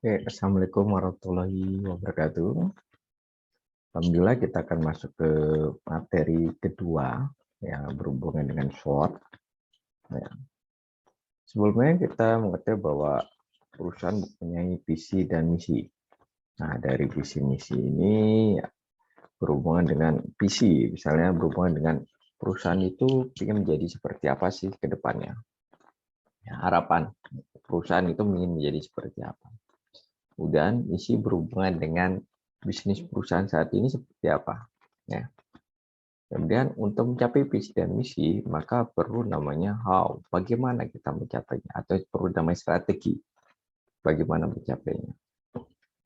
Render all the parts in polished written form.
Oke, Assalamualaikum warahmatullahi wabarakatuh. Alhamdulillah kita akan masuk ke materi kedua yang berhubungan dengan SWOT. Ya. Sebelumnya kita mengerti bahwa perusahaan mempunyai visi dan misi. Nah, dari visi misi ini ya, berhubungan dengan visi, misalnya berhubungan dengan perusahaan itu ingin menjadi seperti apa sih ke depannya. Ya, harapan perusahaan itu ingin menjadi seperti apa. Kemudian misi berhubungan dengan bisnis perusahaan saat ini seperti apa. Ya. Kemudian untuk mencapai visi dan misi, maka perlu namanya how, bagaimana kita mencapainya, atau perlu namanya strategi, bagaimana mencapainya.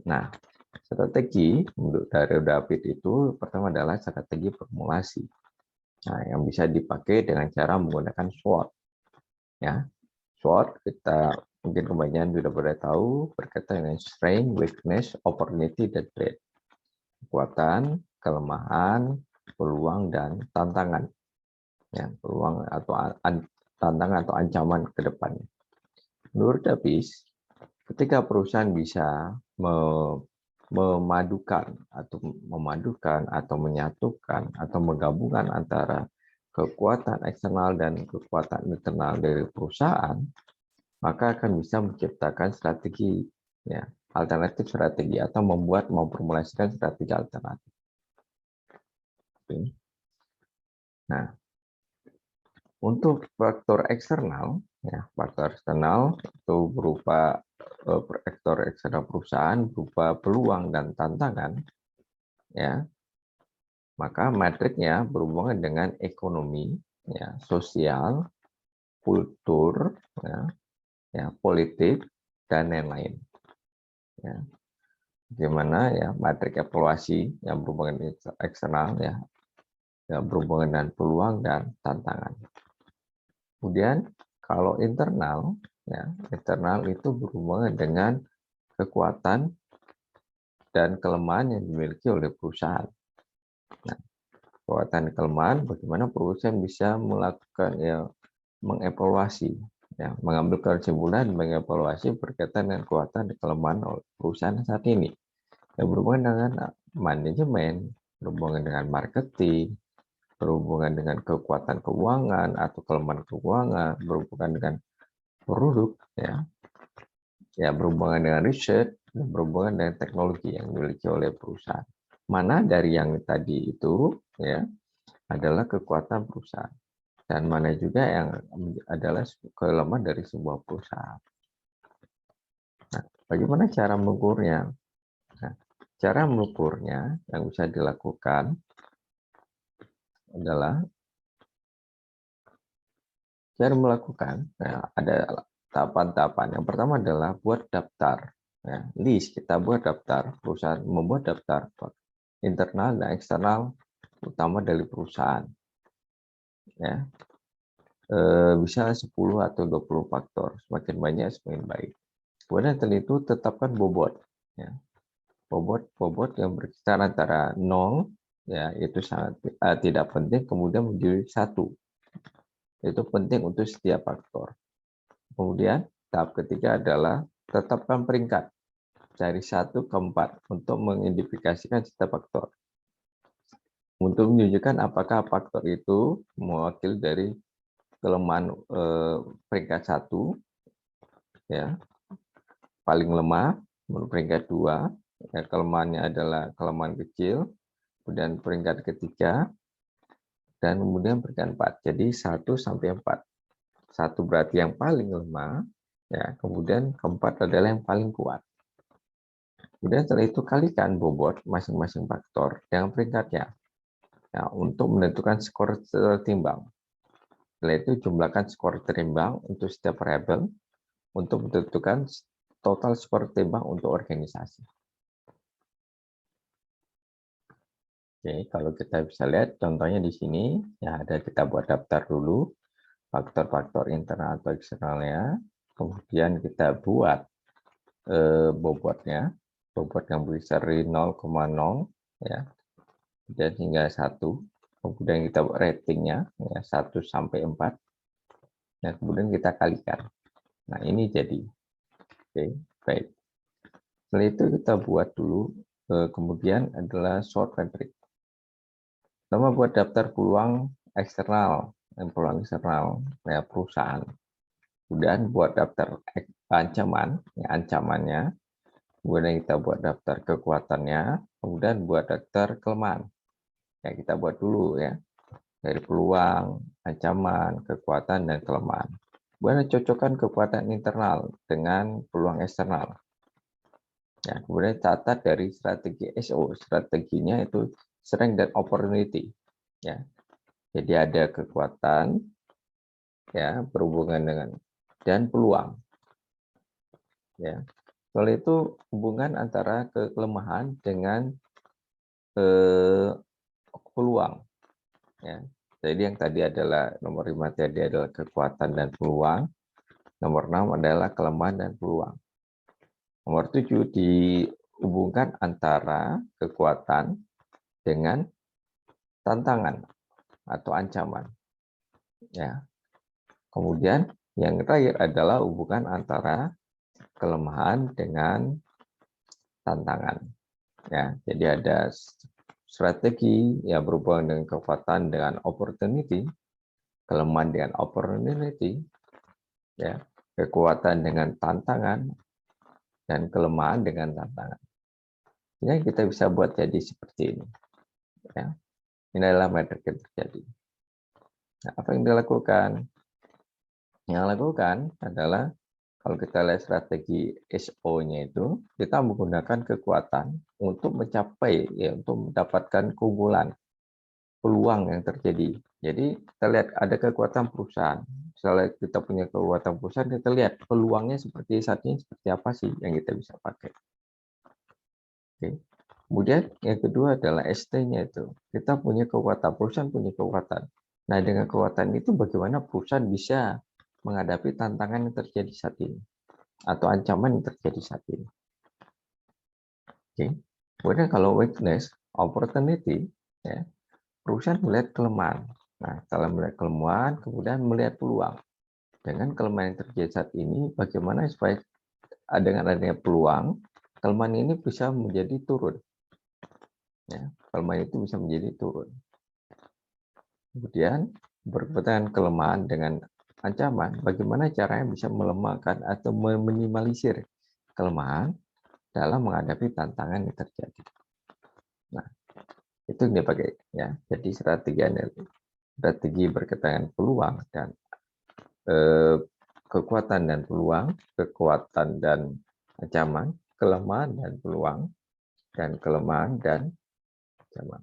Nah, strategi menurut dari David itu pertama adalah strategi formulasi. Nah, yang bisa dipakai dengan cara menggunakan SWOT. Ya, SWOT kita mungkin kebanyakan sudah pada tahu berkaitan dengan strength, weakness, opportunity, dan threat. Kekuatan, kelemahan, peluang, dan tantangan. Ya, peluang atau tantangan atau ancaman ke depannya. Menurut Davis, ketika perusahaan bisa memadukan atau menyatukan atau menggabungkan antara kekuatan eksternal dan kekuatan internal dari perusahaan, maka akan bisa menciptakan strategi, ya, alternatif strategi atau memformulasikan strategi alternatif. Nah, untuk faktor eksternal, ya, faktor eksternal itu berupa faktor eksternal perusahaan berupa peluang dan tantangan, ya. Maka matriknya berhubungan dengan ekonomi, ya, sosial, kultur, ya, politik, dan lain-lain. Ya. Bagaimana ya matrik evaluasi yang berhubungan dengan eksternal, ya, berhubungan dengan peluang dan tantangan. Kemudian kalau internal, ya, internal itu berhubungan dengan kekuatan dan kelemahan yang dimiliki oleh perusahaan. Nah, kekuatan dan kelemahan bagaimana perusahaan bisa melakukan, ya, mengevaluasi, ya, mengambil kesimpulan dan mengevaluasi berkaitan dengan kekuatan dan kelemahan perusahaan saat ini. Yang berhubungan dengan manajemen, berhubungan dengan marketing, berhubungan dengan kekuatan keuangan atau kelemahan keuangan, berhubungan dengan produk, ya berhubungan dengan riset, dan berhubungan dengan teknologi yang dimiliki oleh perusahaan. Mana dari yang tadi itu, ya, adalah kekuatan perusahaan, dan mana juga yang adalah kelemahan dari sebuah perusahaan. Nah, bagaimana cara mengukurnya? Nah, cara mengukurnya yang bisa dilakukan adalah cara melakukan, ya, ada tahapan-tahapan. Yang pertama adalah buat daftar, ya, list. Kita buat daftar perusahaan, membuat daftar internal dan eksternal utama dari perusahaan, ya. Bisa 10 atau 20 faktor, semakin banyak semakin baik. Kemudian setelah itu tetapkan bobot, ya. Bobot yang berkisar antara 0, ya, itu sangat tidak penting, kemudian menjadi 1. Itu penting untuk setiap faktor. Kemudian tahap ketiga adalah tetapkan peringkat dari 1 ke 4 untuk mengidentifikasikan setiap faktor. Untuk menunjukkan apakah faktor itu mewakili dari kelemahan peringkat 1, ya, paling lemah, menurut peringkat 2, ya, kelemahannya adalah kelemahan kecil, kemudian peringkat ketiga, dan kemudian peringkat 4. Jadi 1 sampai 4. 1 berarti yang paling lemah, ya, kemudian keempat adalah yang paling kuat. Kemudian setelah itu kalikan bobot masing-masing faktor dengan peringkatnya, ya, untuk menentukan skor tertimbang. Setelah itu jumlahkan skor terimbang untuk setiap variabel untuk menentukan total skor timbang untuk organisasi. Oke, kalau kita bisa lihat contohnya di sini, ya, ada kita buat daftar dulu faktor-faktor internal atau eksternalnya, kemudian kita buat bobotnya, bobot yang berkisar dari 0,0, ya, dan hingga 1. Kemudian kita buat ratingnya, ya, 1 sampai 4. Nah, kemudian kita kalikan. Nah, ini jadi. Oke, baik. Setelah itu kita buat dulu, kemudian adalah SWOT matrix. Pertama buat daftar peluang eksternal, ya, perusahaan. Kemudian buat daftar ancaman, ya, ancamannya. Kemudian kita buat daftar kekuatannya. Kemudian buat daftar kelemahan. Ya, kita buat dulu ya, dari peluang, ancaman, kekuatan, dan kelemahan. Kemudian cocokkan kekuatan internal dengan peluang eksternal. Ya, kemudian catat dari strategi SO. Strateginya itu strength dan opportunity. Ya, jadi ada kekuatan, ya, berhubungan dengan dan peluang. Ya, soal itu hubungan antara kelemahan dengan peluang. Ya, jadi yang tadi adalah nomor 5 tadi adalah kekuatan dan peluang. Nomor 6 adalah kelemahan dan peluang. Nomor 7 dihubungkan antara kekuatan dengan tantangan atau ancaman. Ya. Kemudian yang terakhir adalah hubungan antara kelemahan dengan tantangan. Ya, jadi ada strategi yang berhubungan dengan kekuatan dengan opportunity, kelemahan dengan opportunity, ya, kekuatan dengan tantangan, dan kelemahan dengan tantangan. Ini kita bisa buat jadi seperti ini. Ya. Ini adalah metrik yang terjadi. Nah, apa yang dilakukan? Yang dilakukan adalah kalau kita lihat strategi SO-nya itu, kita menggunakan kekuatan untuk mencapai, ya, untuk mendapatkan keunggulan, peluang yang terjadi. Jadi kita lihat ada kekuatan perusahaan. Misalnya kita punya kekuatan perusahaan, kita lihat peluangnya seperti saat ini seperti apa sih yang kita bisa pakai. Oke. Kemudian yang kedua adalah ST-nya itu. Kita punya kekuatan, perusahaan punya kekuatan. Nah, dengan kekuatan itu bagaimana perusahaan bisa menghadapi tantangan yang terjadi saat ini atau ancaman yang terjadi saat ini. Oke. Kemudian kalau weakness, opportunity, ya, perusahaan melihat kelemahan. Nah, setelah melihat kelemahan, kemudian melihat peluang. Dengan kelemahan yang terjadi saat ini, bagaimana supaya dengan adanya peluang, kelemahan ini bisa menjadi turun. Ya, kelemahan itu bisa menjadi turun. Kemudian berkaitan kelemahan dengan ancaman, bagaimana caranya bisa melemahkan atau meminimalisir kelemahan dalam menghadapi tantangan yang terjadi. Nah, itu yang dipakai ya. Jadi strategi berkaitan peluang dan kekuatan dan peluang, kekuatan dan ancaman, kelemahan dan peluang, dan kelemahan dan ancaman.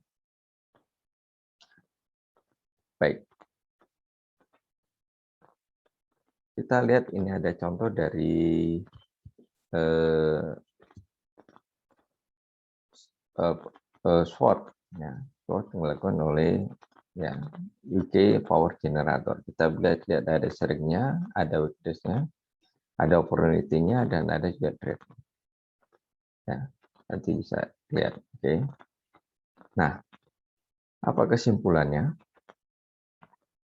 Baik. Kita lihat ini ada contoh dari SWOT, ya, SWOT dilakukan oleh, ya, UK Power Generator. Kita lihat ada seringnya, ada weakness-nya, ada opportunity-nya, dan ada juga threat. Ya, nanti bisa lihat. Oke. Nah, apa kesimpulannya?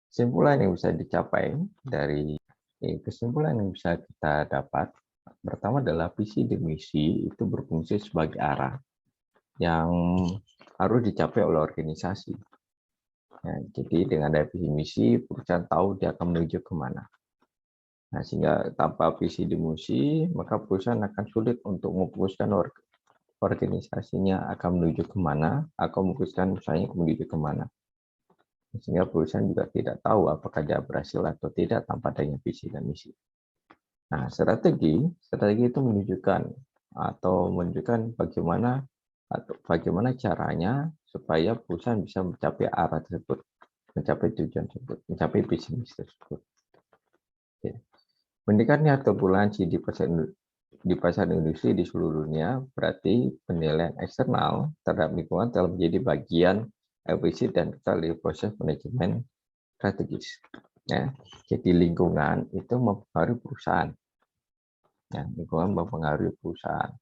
Kesimpulan yang bisa dicapai dari kesimpulan yang bisa kita dapat, pertama adalah visi dan misi itu berfungsi sebagai arah yang harus dicapai oleh organisasi. Ya, jadi dengan ada visi misi, perusahaan tahu dia akan menuju kemana. Nah, sehingga tanpa visi dan misi, maka perusahaan akan sulit untuk memfokuskan organisasinya akan menuju kemana, atau memfokuskan usahanya menuju kemana. Sehingga perusahaan juga tidak tahu apakah dia berhasil atau tidak tanpa adanya visi dan misi. Nah, strategi itu menunjukkan bagaimana caranya supaya perusahaan bisa mencapai arah tersebut, mencapai tujuan tersebut, mencapai visi misi tersebut. Oke. Meningkatnya turbulensi di pasar industri di seluruh dunia berarti penilaian eksternal terhadap lingkungan telah menjadi bagian efisien dan vital dari proses manajemen strategis. Ya, jadi lingkungan itu mempengaruhi perusahaan. Ya, lingkungan mempengaruhi perusahaan.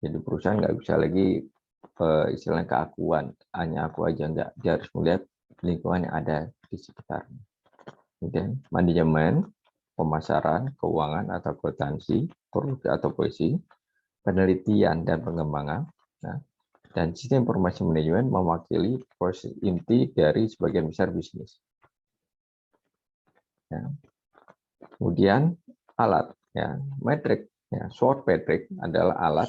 Jadi perusahaan nggak bisa lagi istilahnya keakuan, hanya aku aja enggak. Dia harus melihat lingkungan yang ada di sekitarnya. Kemudian manajemen, pemasaran, keuangan atau akuntansi, produk atau polisi, penelitian dan pengembangan. Nah, dan sistem informasi manajemen mewakili proses inti dari sebagian besar bisnis. Ya. Kemudian alat, ya, metrik, ya, SWOT metrik adalah alat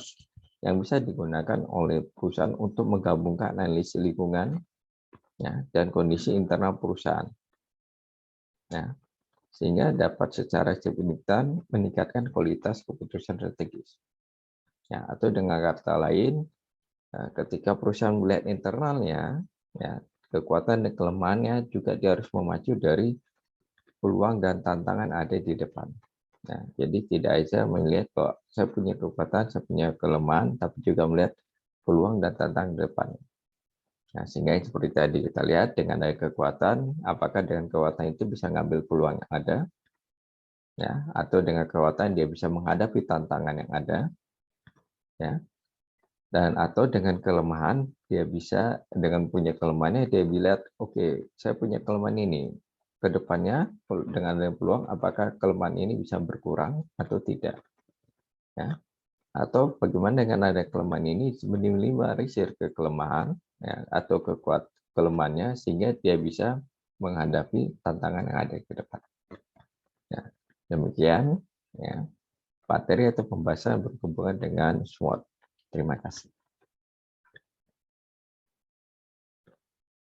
yang bisa digunakan oleh perusahaan untuk menggabungkan analisis lingkungan, ya, dan kondisi internal perusahaan. Nah, sehingga dapat secara signifikan meningkatkan kualitas keputusan strategis. Ya, atau dengan kata lain, ketika perusahaan melihat internalnya, ya, kekuatan dan kelemahannya juga dia harus memacu dari peluang dan tantangan ada di depan. Nah, jadi tidak saja melihat kok saya punya kekuatan, saya punya kelemahan, tapi juga melihat peluang dan tantangan di depan. Nah, sehingga seperti tadi kita lihat dengan ada kekuatan, apakah dengan kekuatan itu bisa ngambil peluang yang ada, ya, atau dengan kekuatan dia bisa menghadapi tantangan yang ada, ya, dan atau dengan kelemahan dia bisa dengan punya kelemahannya dia lihat, oke, saya punya kelemahan ini, ke depannya dengan ada peluang, apakah kelemahan ini bisa berkurang atau tidak, ya, atau bagaimana dengan ada kelemahan ini minimalisir ke kelemahan, ya, atau kelemahannya sehingga dia bisa menghadapi tantangan yang ada ke depan. Ya, demikian, ya, materi atau pembahasan berhubungan dengan SWOT. Terima kasih.